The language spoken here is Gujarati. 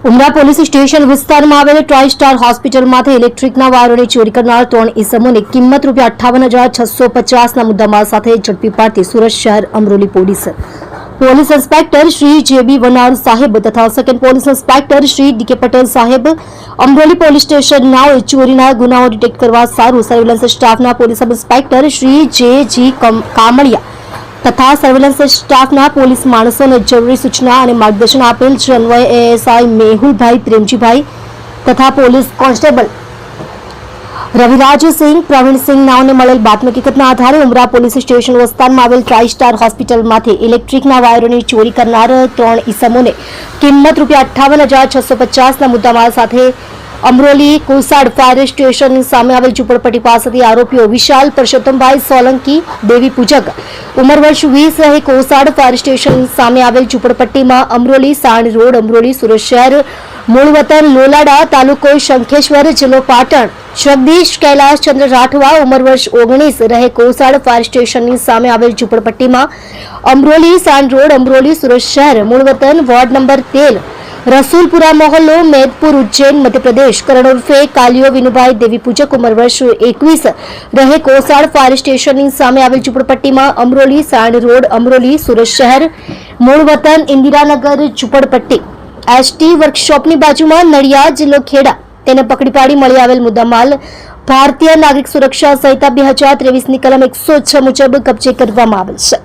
ઉમરા પોલીસ સ્ટેશન વિસ્તારમાં આવેલ ટ્રાય સ્ટાર હોસ્પિટલમાંથી ઇલેક્ટ્રિકના વાયરોની ચોરી કરનાર 3 ઇસમોને કિંમત ₹58,650ના મુદ્દામાલ સાથે ઝડપી પાડતી સુરત શહેર Amroli police inspector Shri JB Vanar સાહેબ તથા second police inspector Shri DK Patel સાહેબ અમરોલી પોલીસ સ્ટેશનના ચોરીના ગુનાઓ ડિટેક્ટ કરવા સારું સર્વેલન્સ સ્ટાફના પોલીસ સબ ઇન્સ્પેક્ટર શ્રી જે કામળિયા તથા સર્વેલન્સ સ્ટાફના પોલીસ માણસોને જરૂરી સૂચના અને માર્ગદર્શન આપેલ છે. અન્વયે એએસઆઈ મેહુલભાઈ પ્રેમજીભાઈ તથા પોલીસ કોન્સ્ટેબલ રવિરાજસિંહ પ્રવીણસિંહ નાઓને મળેલ બાતમી હકીકતના આધારે ઉમરા પોલીસ સ્ટેશન વિસ્તારમાં આવેલ ટ્રાય સ્ટાર હોસ્પિટલમાંથી ઇલેક્ટ્રિકના વાયરોની ચોરી કરનાર 3 ઇસમોને કિંમત ₹58,650ના મુદ્દામાલ સાથે અમરોલી કોસાડ ફાયર સ્ટેશન સામે આવેલ ઝુંપડપટ્ટી પાસેથી આરોપીઓ વિશાલ પરસોત્તમભાઈ સોલંકી દેવી પૂજક ઉંમર વર્ષ 20 રહે કોસાડ ફાયર સ્ટેશન સામે આવેલ ઝુંપડપટ્ટીમાં અમરોલી સાણ રોડ અમરોલી સુરત શહેર મૂળ વતન લોલાડા તાલુકો શંખેશ્વર જિલ્લો પાટણ જગદીશ કૈલાસચંદ્ર રાઠવા ઉંમર વર્ષ 19 રહે કોસાડ ફાયર સ્ટેશનની સામે આવેલ ઝુંપડપટ્ટીમાં અમરોલી સાણ રોડ અમરોલી સુરત શહેર મૂળ વતન વોર્ડ નંબર 13 રસુલપુરા મોહલ્લો મેદપુર ઉજ્જૈન મધ્ય પ્રદેશ કરણ ઉર્ફે કાલિયો વિનુભાઈ દેવી પૂજક ઉંમર વર્ષ 21 રહે કોસાડ ફાયર સ્ટેશનની સામે આવેલ ઝુંપડપટ્ટીમાં અમરોલી સાણ રોડ અમરોલી સુરત શહેર મૂળ વતન ઇન્દિરાનગર ઝુંપડપટ્ટી એસટી વર્કશોપની બાજુમાં નડિયાદ જિલ્લો ખેડા તેને પકડી પાડી મળી આવેલ મુદ્દામાલ ભારતીય નાગરિક સુરક્ષા સંહિતા 2023ની કલમ 106 મુજબ કબજે કરવામાં આવેલ છે.